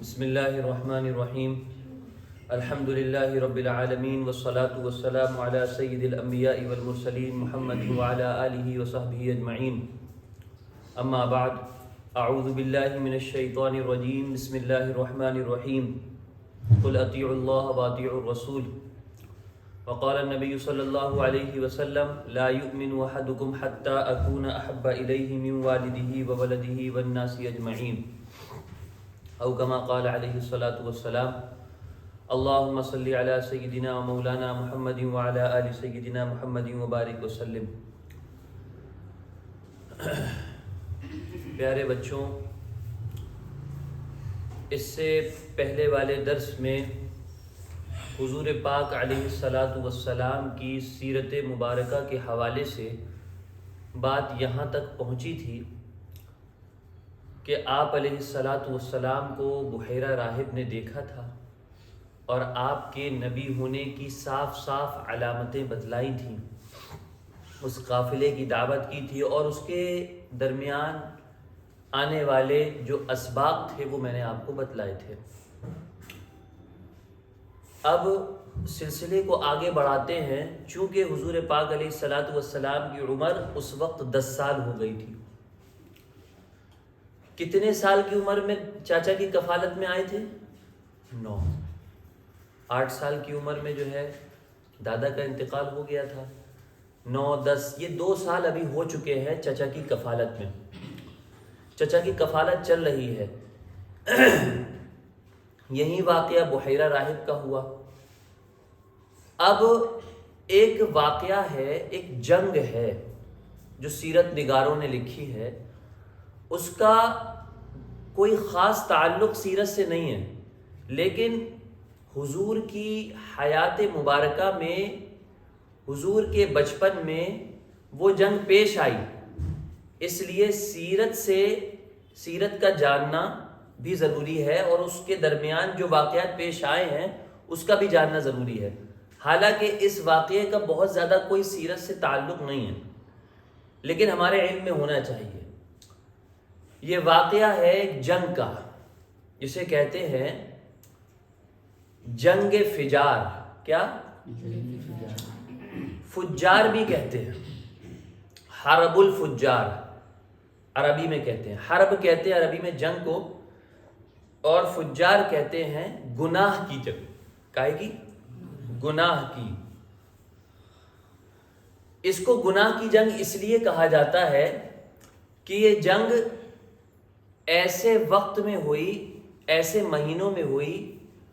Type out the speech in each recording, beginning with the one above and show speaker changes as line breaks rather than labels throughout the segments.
بسم اللہ الرحمن الرحیم الحمد للہ رب العالمین والصلاة والسلام علی سید الانبیاء والمرسلین محمد وعلی آلہ وصحبہ اجمعین اما بعد اعوذ باللہ من الشیطان الرجیم بسم اللہ الرحمن الرحیم قل اطیعوا اللہ واطیعوا الرسول وقال النبی صلی اللہ علیہ وسلم لا یؤمن احدکم حتی اکون احب الیہ من والدہ وولدہ والناس اجمعین او کما قال علیہ الصلاۃ والسلام اللہم صلی علی سیدنا و مولانا محمد وعلی آل سیدنا محمد وبارک وسلم۔ پیارے بچوں، اس سے پہلے والے درس میں حضور پاک علیہ الصلاۃ والسلام کی سیرت مبارکہ کے حوالے سے بات یہاں تک پہنچی تھی کہ آپ علیہ الصلاۃ والسلام کو بحیرہ راہب نے دیکھا تھا اور آپ کے نبی ہونے کی صاف صاف علامتیں بتلائی تھیں، اس قافلے کی دعوت کی تھی اور اس کے درمیان آنے والے جو اسباق تھے وہ میں نے آپ کو بتلائے تھے۔ اب سلسلے کو آگے بڑھاتے ہیں، چونکہ حضور پاک علیہ الصلاۃ والسلام کی عمر اس وقت 10 سال ہو گئی تھی۔ کتنے سال کی عمر میں چاچا کی کفالت میں آئے تھے؟ 9۔ 8 سال کی عمر میں جو ہے دادا کا انتقال ہو گیا تھا۔ 9، 10، یہ 2 سال ابھی ہو چکے ہیں چچا کی کفالت میں۔ چچا کی کفالت چل رہی ہے۔ یہی واقعہ بحیرہ راہب کا ہوا۔ اب ایک واقعہ ہے، ایک جنگ ہے جو سیرت نگاروں نے لکھی ہے، اس کا کوئی خاص تعلق سیرت سے نہیں ہے، لیکن حضور کی حیات مبارکہ میں، حضور کے بچپن میں وہ جنگ پیش آئی، اس لیے سیرت کا جاننا بھی ضروری ہے اور اس کے درمیان جو واقعات پیش آئے ہیں اس کا بھی جاننا ضروری ہے۔ حالانکہ اس واقعے کا بہت زیادہ کوئی سیرت سے تعلق نہیں ہے، لیکن ہمارے علم میں ہونا چاہیے۔ یہ واقعہ ہے ایک جنگ کا، جسے کہتے ہیں جنگ فجار۔ کیا؟ فجار بھی کہتے ہیں، حرب الفجار عربی میں کہتے ہیں۔ حرب کہتے ہیں عربی میں جنگ کو، اور فجار کہتے ہیں گناہ کی جنگ۔ کائے کی؟ گناہ کی۔ اس کو گناہ کی جنگ اس لیے کہا جاتا ہے کہ یہ جنگ ایسے وقت میں ہوئی، ایسے مہینوں میں ہوئی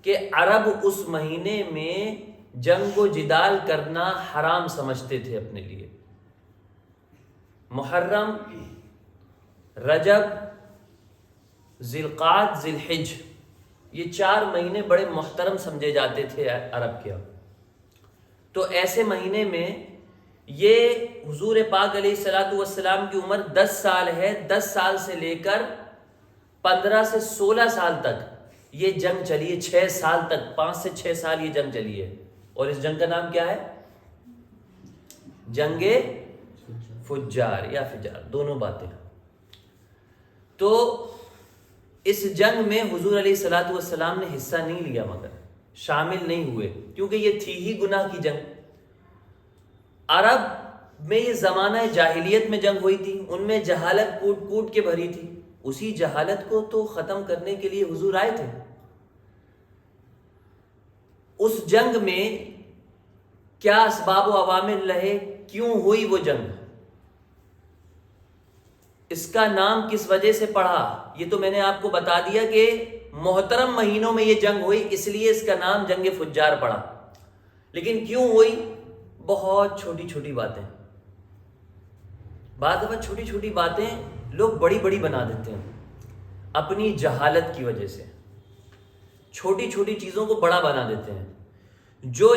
کہ عرب اس مہینے میں جنگ و جدال کرنا حرام سمجھتے تھے اپنے لیے۔ محرم، رجب، ذی القعدہ، ذی الحجہ، یہ 4 مہینے بڑے محترم سمجھے جاتے تھے عرب کے۔ تو ایسے مہینے میں یہ حضور پاک علیہ الصلاۃ والسلام کی عمر 10 سال ہے۔ 10 سال سے لے کر 15 سے 16 سال تک یہ جنگ چلی ہے۔ 6 سال تک، 5 سے 6 سال یہ جنگ چلی ہے، اور اس جنگ کا نام کیا ہے؟ جنگ فجار یا فجار، دونوں باتیں۔ تو اس جنگ میں حضور علیہ الصلاۃ والسلام نے حصہ نہیں لیا، مگر شامل نہیں ہوئے، کیونکہ یہ تھی ہی گناہ کی جنگ۔ عرب میں یہ زمانہ جاہلیت میں جنگ ہوئی تھی، ان میں جہالت کوٹ کوٹ کے بھری تھی۔ اسی جہالت کو تو ختم کرنے کے لیے حضور آئے تھے۔ اس جنگ میں کیا اسباب و عوامل رہے، کیوں ہوئی وہ جنگ، اس کا نام کس وجہ سے پڑا، یہ تو میں نے آپ کو بتا دیا کہ محترم مہینوں میں یہ جنگ ہوئی، اس لیے اس کا نام جنگ فجار پڑا۔ لیکن کیوں ہوئی؟ بہت چھوٹی چھوٹی باتیں۔ بعض دفعہ چھوٹی چھوٹی باتیں لوگ بڑی بڑی بنا دیتے ہیں اپنی جہالت کی وجہ سے، چھوٹی چھوٹی چیزوں کو بڑا بنا دیتے ہیں۔ جو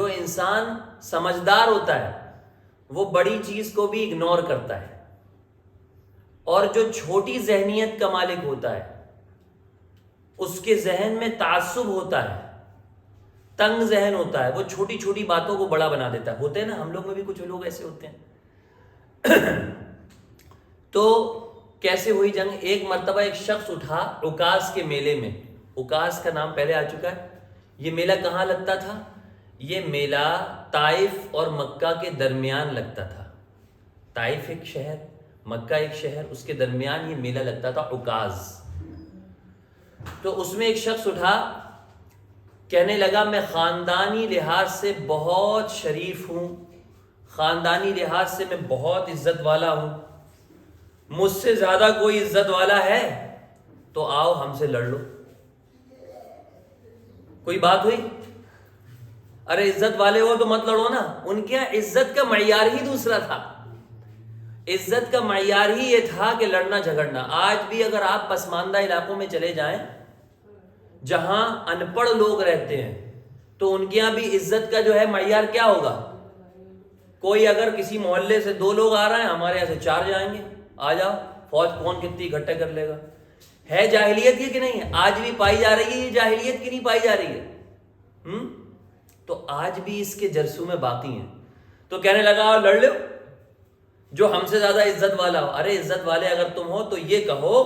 انسان سمجھدار ہوتا ہے وہ بڑی چیز کو بھی اگنور کرتا ہے، اور جو چھوٹی ذہنیت کا مالک ہوتا ہے اس کے ذہن میں تعصب ہوتا ہے، تنگ ذہن ہوتا ہے، وہ چھوٹی چھوٹی باتوں کو بڑا بنا دیتا ہے۔ ہوتے ہیں نا، ہم لوگ میں بھی کچھ لوگ ایسے ہوتے ہیں۔ تو کیسے ہوئی جنگ؟ ایک مرتبہ ایک شخص اٹھا عکاظ کے میلے میں. عکاظ کا نام پہلے آ چکا ہے. یہ میلہ کہاں لگتا تھا؟ یہ میلہ طائف اور مکہ کے درمیان لگتا تھا. طائف ایک شہر، مکہ ایک شہر، اس کے درمیان یہ میلہ لگتا تھا عکاظ. تو اس میں ایک شخص اٹھا، کہنے لگا میں خاندانی لحاظ سے بہت شریف ہوں، خاندانی لحاظ سے میں بہت عزت والا ہوں، مجھ سے زیادہ کوئی عزت والا ہے تو آؤ ہم سے لڑ لو. کوئی بات ہوئی؟ ارے عزت والے ہو تو مت لڑو نا. ان کے یہاں عزت کا معیار ہی دوسرا تھا. عزت کا معیار ہی یہ تھا کہ لڑنا جھگڑنا. آج بھی اگر آپ پسماندہ علاقوں میں چلے جائیں جہاں ان پڑھ لوگ رہتے ہیں تو ان کے یہاں بھی عزت کا جو ہے معیار کیا ہوگا؟ کوئی اگر کسی محلے سے 2 لوگ آ رہے ہیں، ہمارے یہاں سے 4 جائیں گے، آ جاؤ، فوج کون کتنی اکٹھے کر لے گا. ہے جاہلیت یہ کہ نہیں ہے؟ آج بھی پائی جا رہی ہے یہ جاہلیت کی نہیں پائی جا رہی ہے؟ تو آج بھی اس کے جرثومے باقی ہیں. تو کہنے لگا لڑ لو جو ہم سے زیادہ عزت والا ہو. ارے عزت والے اگر تم ہو تو یہ کہو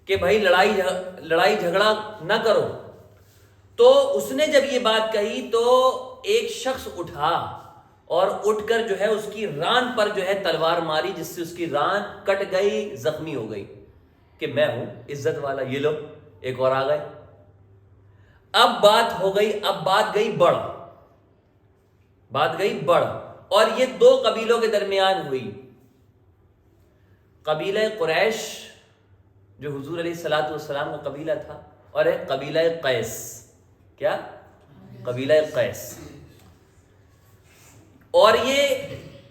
کہ بھائی لڑائی جھگڑا نہ کرو. تو اس نے جب یہ بات کہی تو ایک شخص اٹھا اور اٹھ کر جو ہے اس کی ران پر جو ہے تلوار ماری، جس سے اس کی ران کٹ گئی، زخمی ہو گئی کہ میں ہوں عزت والا. یہ لو ایک اور آ گئے. اب بات ہو گئی، اب بات گئی بڑھ، اور یہ 2 قبیلوں کے درمیان ہوئی. قبیلہ قریش جو حضور علیہ الصلوۃ والسلام کا قبیلہ تھا، اور ایک قبیلہ قیس. کیا؟ قبیلہ قیس. اور یہ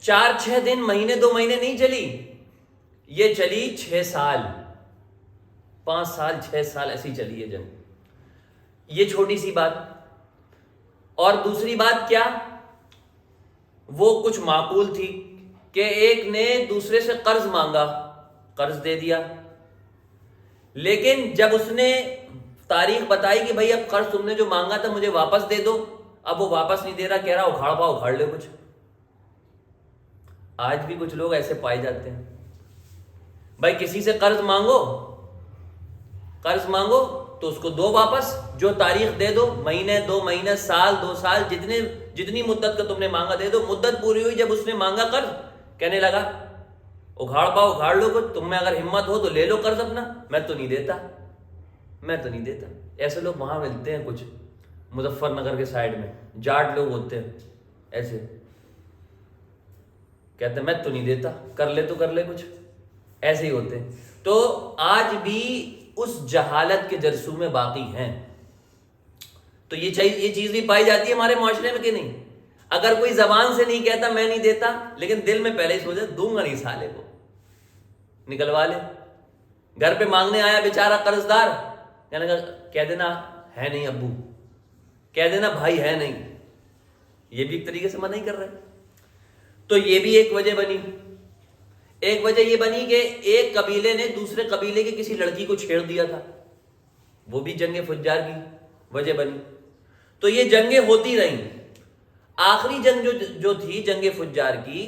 4-6 دن، مہینے 2 مہینے نہیں چلی، یہ چلی 6 سال، 5 سال 6 سال ایسی چلی ہے جنگ. یہ چھوٹی سی بات. اور دوسری بات کیا؟ وہ کچھ معقول تھی کہ ایک نے دوسرے سے قرض مانگا، قرض دے دیا. لیکن جب اس نے تاریخ بتائی کہ بھائی اب قرض تم نے جو مانگا تھا مجھے واپس دے دو، اب وہ واپس نہیں دے رہا، کہہ رہا اکھاڑ پاؤ اکھاڑ لے کچھ. آج بھی کچھ لوگ ایسے پائے جاتے ہیں. بھائی کسی سے قرض مانگو تو اس کو دو واپس، جو تاریخ دے دو، مہینے 2 مہینے، سال 2 سال، جتنی مدت کا تم نے مانگا دے دو. مدت پوری ہوئی، جب اس نے مانگا قرض، کہنے لگا اکھاڑ پاؤ اکھاڑ لو کچھ، تم میں اگر ہمت ہو تو لے لو قرض اپنا، میں تو نہیں دیتا. ایسے لوگ وہاں ملتے ہیں کچھ مظفر نگر کے سائڈ میں، جاٹ لوگ ہوتے ہیں ایسے، کہتے ہیں میں تو نہیں دیتا، کر لے کچھ، ایسے ہی ہوتے ہیں. تو آج بھی اس جہالت کے جرثومے باقی ہیں. تو یہ چیز بھی پائی جاتی ہے ہمارے معاشرے میں کہ نہیں؟ اگر کوئی زبان سے نہیں کہتا میں نہیں دیتا، لیکن دل میں پہلے ہی سوچا دوں گا نہیں سالے کو، نکلوا لے. گھر پہ مانگنے آیا بیچارہ قرض دار، کہہ دینا ہے نہیں ابو، کہہ دینا بھائی ہے نہیں. یہ بھی ایک طریقے سے منع ہی کر رہے. تو یہ بھی ایک وجہ بنی. ایک وجہ یہ بنی کہ ایک قبیلے نے دوسرے قبیلے کی کسی لڑکی کو چھیڑ دیا تھا، وہ بھی جنگ فجار کی وجہ بنی. تو یہ جنگیں ہوتی رہیں. آخری جنگ جو تھی جنگ فجار کی،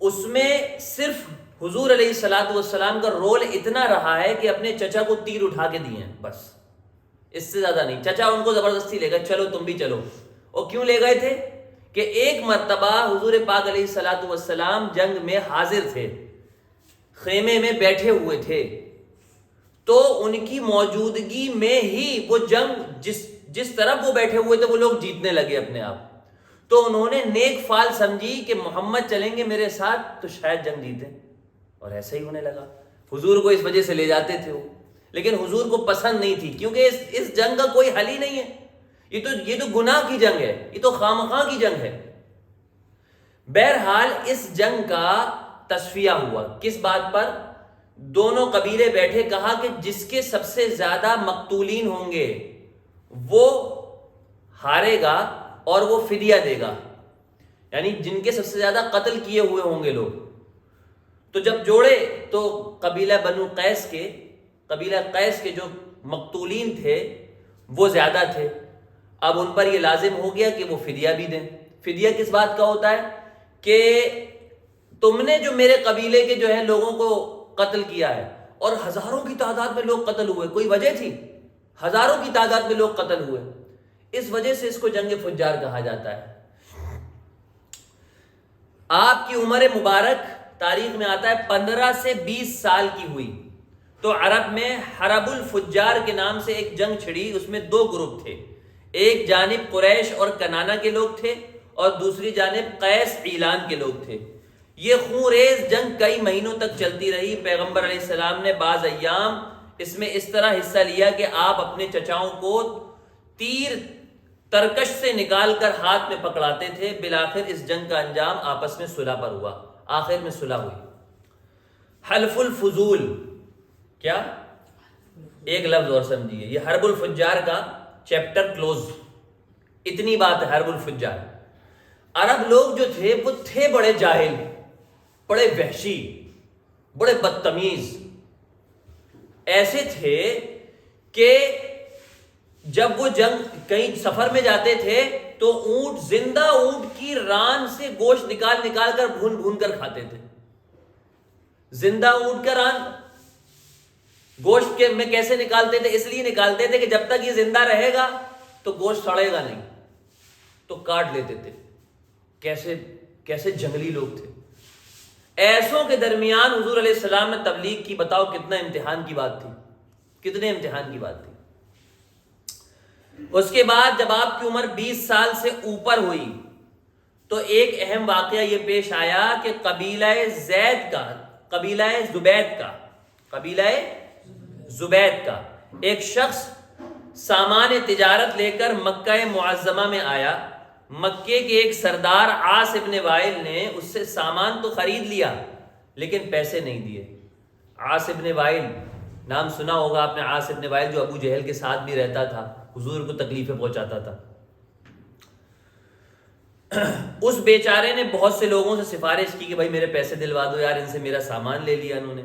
اس میں صرف حضور علیہ الصلوۃ والسلام کا رول اتنا رہا ہے کہ اپنے چچا کو تیر اٹھا کے دیے ہیں، بس اس سے زیادہ نہیں. چچا ان کو زبردستی لے گئے، چلو تم بھی چلو. اور کیوں لے گئے تھے؟ کہ ایک مرتبہ حضور پاک علیہ الصلوۃ والسلام جنگ میں حاضر تھے، خیمے میں بیٹھے ہوئے تھے، تو ان کی موجودگی میں ہی وہ جنگ جس طرف وہ بیٹھے ہوئے تھے وہ لوگ جیتنے لگے اپنے آپ. تو انہوں نے نیک فال سمجھی کہ محمد چلیں گے میرے ساتھ تو شاید جنگ جیتے، اور ایسا ہی ہونے لگا. حضور کو اس وجہ سے لے جاتے تھے وہ، لیکن حضور کو پسند نہیں تھی، کیونکہ اس جنگ کا کوئی حل ہی نہیں ہے. یہ تو گناہ کی جنگ ہے، یہ تو خامخواہ کی جنگ ہے. بہرحال اس جنگ کا تصفیہ ہوا. کس بات پر؟ دونوں قبیلے بیٹھے، کہا کہ جس کے سب سے زیادہ مقتولین ہوں گے وہ ہارے گا اور وہ فدیہ دے گا، یعنی جن کے سب سے زیادہ قتل کیے ہوئے ہوں گے لوگ. تو جب جوڑے تو قبیلہ بنو قیس کے جو مقتولین تھے وہ زیادہ تھے. اب ان پر یہ لازم ہو گیا کہ وہ فدیہ بھی دیں. فدیہ کس بات کا ہوتا ہے؟ کہ تم نے جو میرے قبیلے کے جو ہے لوگوں کو قتل کیا ہے، اور ہزاروں کی تعداد میں لوگ قتل ہوئے، کوئی وجہ تھی؟ ہزاروں کی تعداد میں لوگ قتل ہوئے، اس وجہ سے اس کو جنگ فجار کہا جاتا ہے۔ آپ کی عمر مبارک تاریخ میں آتا ہے 15 سے 20 سال کی ہوئی، تو عرب میں حرب الفجار کے نام سے ایک جنگ چھڑی، اس میں 2 گروپ تھے، ایک جانب قریش اور کنانہ کے لوگ تھے اور دوسری جانب قیس عیلان کے لوگ تھے۔ یہ خون ریز جنگ کئی مہینوں تک چلتی رہی۔ پیغمبر علیہ السلام نے بعض ایام اس میں اس طرح حصہ لیا کہ آپ اپنے چچاؤں کو تیر ترکش سے نکال کر ہاتھ میں پکڑاتے تھے۔ بالآخر اس جنگ کا انجام آپس میں صلح پر ہوا، آخر میں صلح ہوئی۔ حلف الفضول کیا؟ ایک لفظ اور سمجھیے، یہ حرب الفجار کا چیپٹر کلوز، اتنی بات ہے حرب الفجار۔ عرب لوگ جو تھے وہ تھے بڑے جاہل، بڑے وحشی، بڑے بدتمیز، ایسے تھے کہ جب وہ جنگ کہیں سفر میں جاتے تھے تو اونٹ، زندہ اونٹ کی ران سے گوشت نکال نکال کر بھون بھون کر کھاتے تھے۔ زندہ اونٹ کا ران گوشت کے میں کیسے نکالتے تھے؟ اس لیے نکالتے تھے کہ جب تک یہ زندہ رہے گا تو گوشت سڑے گا نہیں، تو کاٹ لیتے تھے۔ کیسے جنگلی لوگ تھے۔ ایسوں کے درمیان حضور علیہ السلام نے تبلیغ کی، بتاؤ کتنا امتحان کی بات تھی، کتنے امتحان کی بات تھی۔ اس کے بعد جب آپ کی عمر 20 سال سے اوپر ہوئی تو ایک اہم واقعہ یہ پیش آیا کہ قبیلہ زبید کا ایک شخص سامان تجارت لے کر مکہ معظمہ میں آیا۔ مکے کے ایک سردار عاص ابن وائل نے اس سے سامان تو خرید لیا لیکن پیسے نہیں دیے۔ عاص ابن وائل نام سنا ہوگا آپ نے، عاص ابن وائل جو ابو جہل کے ساتھ بھی رہتا تھا، حضور کو تکلیفیں پہنچاتا تھا۔ اس بیچارے نے بہت سے لوگوں سے سفارش کی کہ بھائی میرے پیسے دلوا دو یار، ان سے میرا سامان لے لیا انہوں نے،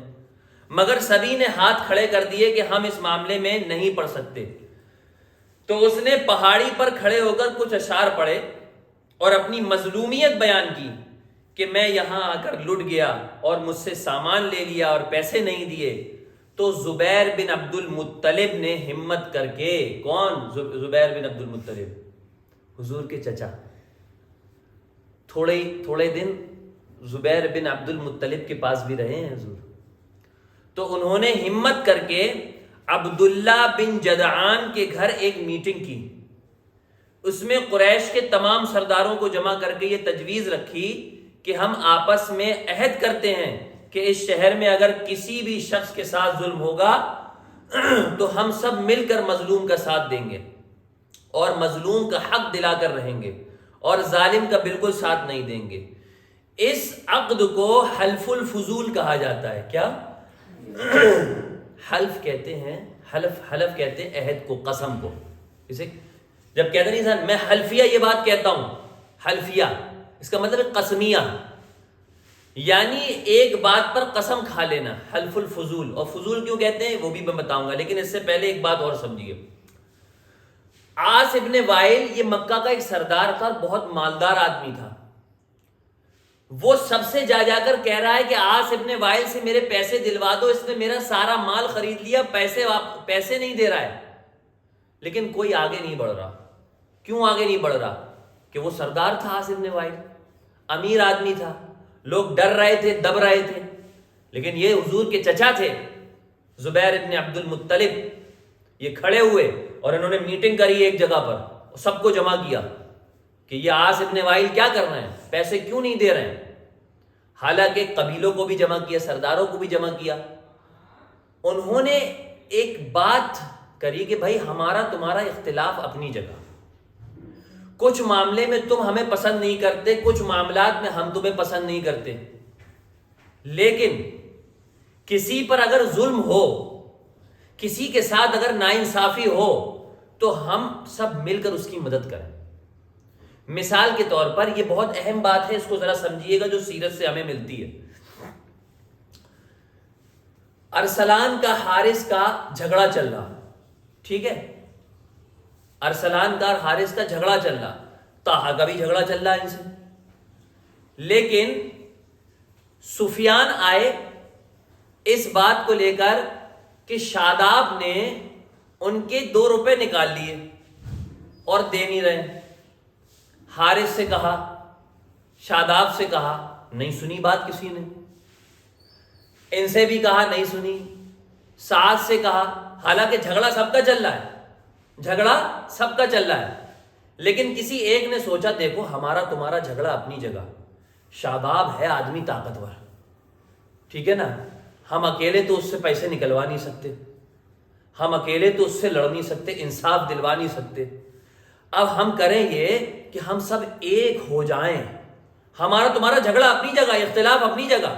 مگر سبھی نے ہاتھ کھڑے کر دیے کہ ہم اس معاملے میں نہیں پڑھ سکتے۔ تو اس نے پہاڑی پر کھڑے ہو کر کچھ اشعار پڑھے اور اپنی مظلومیت بیان کی کہ میں یہاں آ کر لٹ گیا اور مجھ سے سامان لے لیا اور پیسے نہیں دیے۔ تو زبیر بن عبد المطلب نے ہمت کر کے، کون؟ زبیر بن عبد المطلب، حضور کے چچا، تھوڑے دن زبیر بن عبد المطلب کے پاس بھی رہے ہیں حضور، تو انہوں نے ہمت کر کے عبداللہ بن جدعان کے گھر ایک میٹنگ کی۔ اس میں قریش کے تمام سرداروں کو جمع کر کے یہ تجویز رکھی کہ ہم آپس میں عہد کرتے ہیں کہ اس شہر میں اگر کسی بھی شخص کے ساتھ ظلم ہوگا تو ہم سب مل کر مظلوم کا ساتھ دیں گے اور مظلوم کا حق دلا کر رہیں گے اور ظالم کا بالکل ساتھ نہیں دیں گے۔ اس عقد کو حلف الفضول کہا جاتا ہے۔ کیا حلف کہتے ہیں؟ حلف کہتے ہیں عہد کو، قسم کو۔ اسے جب کہتے نہیں انسان میں حلفیہ یہ بات کہتا ہوں، حلفیہ اس کا مطلب ہے قسمیہ، یعنی ایک بات پر قسم کھا لینا، حلف الفضول۔ اور فضول کیوں کہتے ہیں وہ بھی میں بتاؤں گا، لیکن اس سے پہلے ایک بات اور سمجھیے۔ عاص ابن وائل یہ مکہ کا ایک سردار تھا، بہت مالدار آدمی تھا۔ وہ سب سے جا کر کہہ رہا ہے کہ عاص ابن وائل سے میرے پیسے دلوا دو، اس نے میرا سارا مال خرید لیا، پیسے نہیں دے رہا ہے۔ لیکن کوئی آگے نہیں بڑھ رہا۔ کیوں آگے نہیں بڑھ رہا؟ کہ وہ سردار تھا عاص ابن وائل، امیر آدمی تھا، لوگ ڈر رہے تھے، دب رہے تھے۔ لیکن یہ حضور کے چچا تھے زبیر ابن عبد المطلب، یہ کھڑے ہوئے اور انہوں نے میٹنگ کری ایک جگہ پر، سب کو جمع کیا کہ یہ عاص ابن وائل کیا کر رہے ہیں، پیسے کیوں نہیں دے رہے ہیں۔ حالانکہ قبیلوں کو بھی جمع کیا، سرداروں کو بھی جمع کیا۔ انہوں نے ایک بات کری کہ بھائی ہمارا تمہارا اختلاف اپنی جگہ، کچھ معاملے میں تم ہمیں پسند نہیں کرتے، کچھ معاملات میں ہم تمہیں پسند نہیں کرتے، لیکن کسی پر اگر ظلم ہو، کسی کے ساتھ اگر ناانصافی ہو تو ہم سب مل کر اس کی مدد کریں۔ مثال کے طور پر یہ بہت اہم بات ہے، اس کو ذرا سمجھیے گا جو سیرت سے ہمیں ملتی ہے۔ ارسلان کا حارث کا جھگڑا چل رہا، ٹھیک ہے، ارسلان کا حارث کا جھگڑا چل رہا، طٰہٰ کا بھی جھگڑا چل رہا ہے ان سے، لیکن سفیان آئے اس بات کو لے کر کہ شاداب نے ان کے 2 روپے نکال لیے اور دے نہیں رہے. حارث سے کہا, شاداب سے کہا, نہیں سنی بات کسی نے. ان سے بھی کہا, نہیں سنی. سعد سے کہا, حالانکہ جھگڑا سب کا چل رہا ہے, جھگڑا سب کا چل رہا ہے, لیکن کسی ایک نے سوچا دیکھو ہمارا تمہارا جھگڑا اپنی جگہ, شاداب ہے آدمی طاقتور, ٹھیک ہے نا, ہم اکیلے تو اس سے پیسے نکلوا نہیں سکتے, ہم اکیلے تو اس سے لڑ نہیں سکتے, انصاف دلوا نہیں سکتے. اب ہم کریں یہ کہ ہم سب ایک ہو جائیں, ہمارا تمہارا جھگڑا اپنی جگہ, اختلاف اپنی جگہ,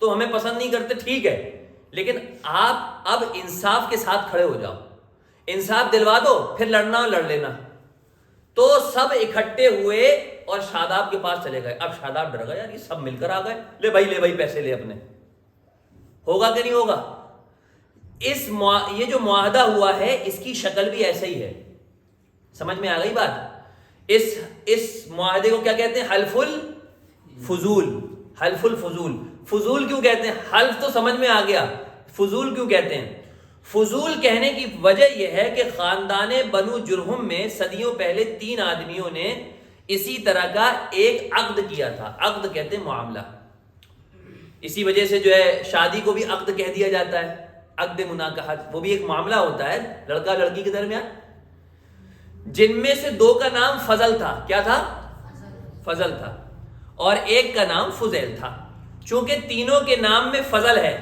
تو ہمیں پسند نہیں کرتے ٹھیک ہے, لیکن آپ اب انصاف کے ساتھ کھڑے ہو جاؤ, انصاف دلوا دو, پھر لڑنا لڑ لینا. تو سب اکٹھے ہوئے اور شاداب کے پاس چلے گئے. اب شاداب ڈر گیا, یار یہ سب مل کر آ گئے, لے بھائی پیسے لے اپنے. ہوگا کہ نہیں ہوگا؟ یہ جو معاہدہ ہوا ہے اس کی شکل بھی ایسے ہی ہے. سمجھ میں آ گئی بات؟ اس معاہدے کو کیا کہتے ہیں؟ حلف الفضول. حلف الفضول. فضول کیوں کہتے ہیں؟ حلف تو سمجھ میں آ گیا, فضول کیوں کہتے ہیں؟ فضول کہنے کی وجہ یہ ہے کہ خاندان بنو جرہم میں صدیوں پہلے 3 آدمیوں نے اسی طرح کا ایک عقد کیا تھا. عقد کہتے ہیں معاملہ. اسی وجہ سے جو ہے شادی کو بھی عقد کہہ دیا جاتا ہے, عقد مناکحت, وہ بھی ایک معاملہ ہوتا ہے لڑکا لڑکی کے درمیان. جن میں سے 2 کا نام فضل تھا. کیا تھا؟ فضل تھا. اور ایک کا نام فضیل تھا. چونکہ تینوں کے نام میں فضل ہے,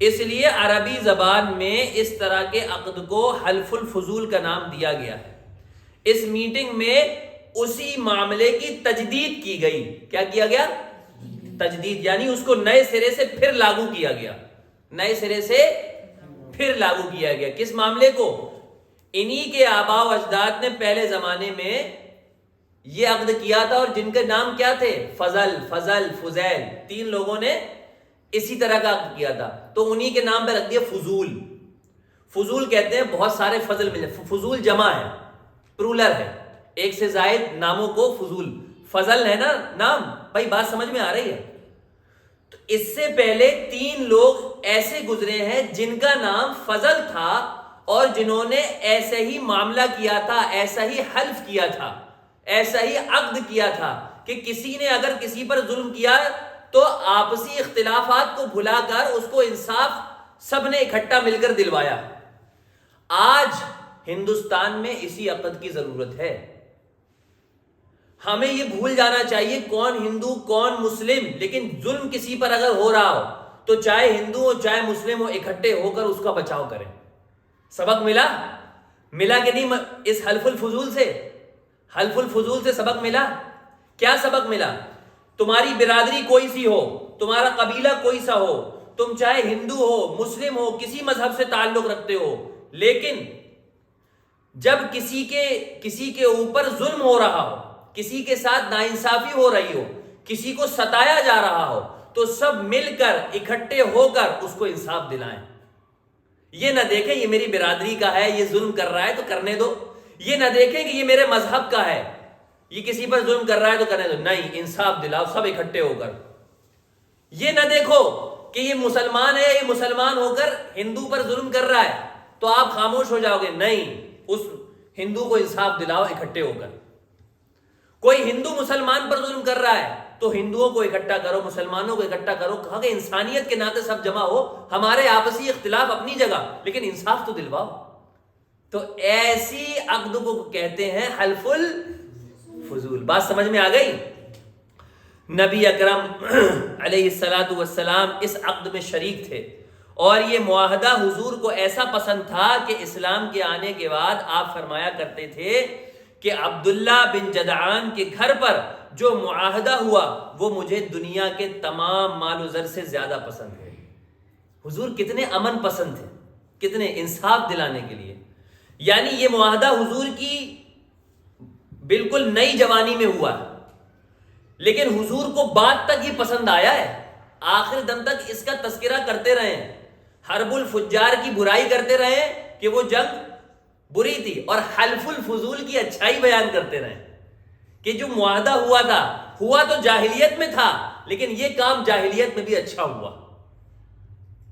اس لیے عربی زبان میں اس طرح کے عقد کو حلف الفضول کا نام دیا گیا ہے. اس میٹنگ میں اسی معاملے کی تجدید کی گئی. کیا کیا گیا؟ تجدید, یعنی اس کو نئے سرے سے پھر لاگو کیا گیا. نئے سرے سے پھر لاگو کیا گیا. کس معاملے کو؟ انہی کے آباء و اجداد نے پہلے زمانے میں یہ عقد کیا تھا, اور جن کے نام کیا تھے؟ فضل, فضیل. 3 لوگوں نے اسی طرح کا عقد کیا تھا, تو انہی کے نام پہ رکھ دیا فضول. فضول کہتے ہیں بہت سارے فضل ملے. فضول جمع ہے, پرولر ہے, ایک سے زائد ناموں کو فضول. فضل ہے نا نام, بھائی بات سمجھ میں آ رہی ہے؟ تو اس سے پہلے 3 لوگ ایسے گزرے ہیں جن کا نام فضل تھا, اور جنہوں نے ایسے ہی معاملہ کیا تھا, ایسا ہی حلف کیا تھا, ایسا ہی عقد کیا تھا کہ کسی نے اگر کسی پر ظلم کیا تو آپسی اختلافات کو بھلا کر اس کو انصاف سب نے اکٹھا مل کر دلوایا. آج ہندوستان میں اسی عقد کی ضرورت ہے. ہمیں یہ بھول جانا چاہیے کون ہندو کون مسلم, لیکن ظلم کسی پر اگر ہو رہا ہو تو چاہے ہندو ہو چاہے مسلم ہو, اکٹھے ہو کر اس کا بچاؤ کریں. سبق ملا کہ نہیں اس حلف الفضول سے؟ حلف الفضول سے سبق ملا. کیا سبق ملا؟ تمہاری برادری کوئی سی ہو, تمہارا قبیلہ کوئی سا ہو, تم چاہے ہندو ہو مسلم ہو کسی مذہب سے تعلق رکھتے ہو, لیکن جب کسی کے اوپر ظلم ہو رہا ہو, کسی کے ساتھ ناانصافی ہو رہی ہو, کسی کو ستایا جا رہا ہو, تو سب مل کر اکٹھے ہو کر اس کو انصاف دلائیں. یہ نہ دیکھیں یہ میری برادری کا ہے, یہ ظلم کر رہا ہے تو کرنے دو. یہ نہ دیکھیں کہ یہ میرے مذہب کا ہے, یہ کسی پر ظلم کر رہا ہے تو کرنے دو. نہیں, انصاف دلاؤ سب اکٹھے ہو کر. یہ نہ دیکھو کہ یہ مسلمان ہے, یہ مسلمان ہو کر ہندو پر ظلم کر رہا ہے تو آپ خاموش ہو جاؤ گے. نہیں, اس ہندو کو انصاف دلاؤ اکٹھے ہو کر. کوئی ہندو مسلمان پر ظلم کر رہا ہے تو ہندوؤں کو اکٹھا کرو, مسلمانوں کو اکٹھا کرو. کہا کہ انسانیت کے ناطے سب جمع ہو, ہمارے آپسی اختلاف اپنی جگہ, لیکن انصاف تو دلواؤ. تو ایسی عقد کو کہتے ہیں حلف الفضول. بات سمجھ میں آ گئی؟ نبی اکرم علیہ الصلاۃ والسلام اس عقد میں شریک تھے, اور یہ معاہدہ حضور کو ایسا پسند تھا کہ اسلام کے آنے کے بعد آپ فرمایا کرتے تھے کہ عبداللہ بن جدعان کے گھر پر جو معاہدہ ہوا وہ مجھے دنیا کے تمام مال و زر سے زیادہ پسند ہے. حضور کتنے امن پسند تھے, کتنے انصاف دلانے کے لیے. یعنی یہ معاہدہ حضور کی بالکل نئی جوانی میں ہوا ہے, لیکن حضور کو بعد تک یہ پسند آیا ہے. آخر دم تک اس کا تذکرہ کرتے رہے, حرب الفجار کی برائی کرتے رہے کہ وہ جنگ بری تھی, اور حلف الفضول کی اچھائی بیان کرتے رہے کہ جو معاہدہ ہوا تھا, ہوا تو جاہلیت میں تھا, لیکن یہ کام جاہلیت میں بھی اچھا ہوا.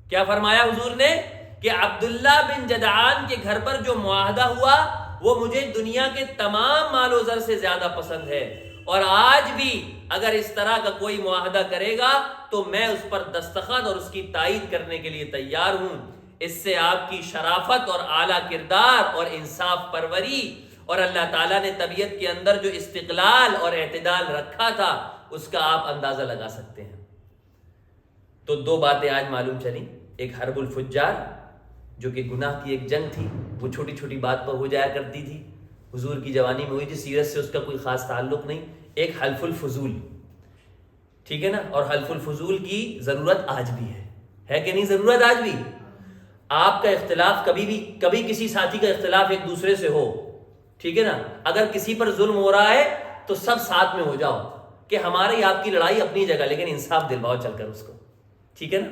کیا فرمایا حضور نے کہ عبداللہ بن جدعان کے گھر پر جو معاہدہ ہوا وہ مجھے دنیا کے تمام مال و زر سے زیادہ پسند ہے, اور آج بھی اگر اس طرح کا کوئی معاہدہ کرے گا تو میں اس پر دستخط اور اس کی تائید کرنے کے لیے تیار ہوں. اس سے آپ کی شرافت اور اعلیٰ کردار اور انصاف پروری اور اللہ تعالیٰ نے طبیعت کے اندر جو استقلال اور اعتدال رکھا تھا اس کا آپ اندازہ لگا سکتے ہیں. تو دو باتیں آج معلوم چلیں. ایک حرب الفجار جو کہ گناہ کی ایک جنگ تھی, وہ چھوٹی چھوٹی بات پر ہو جایا کرتی تھی, حضور کی جوانی میں ہوئی تھی, سیرت سے اس کا کوئی خاص تعلق نہیں. ایک حلف الفضول, ٹھیک ہے نا, اور حلف الفضول کی ضرورت آج بھی ہے کہ نہیں ضرورت آج بھی. آپ کا اختلاف کبھی کسی ساتھی کا اختلاف ایک دوسرے سے ہو, ٹھیک ہے نا, اگر کسی پر ظلم ہو رہا ہے تو سب ساتھ میں ہو جاؤ کہ ہماری آپ کی لڑائی اپنی جگہ لیکن انصاف دلواؤ چل کر اس کو, ٹھیک ہے نا.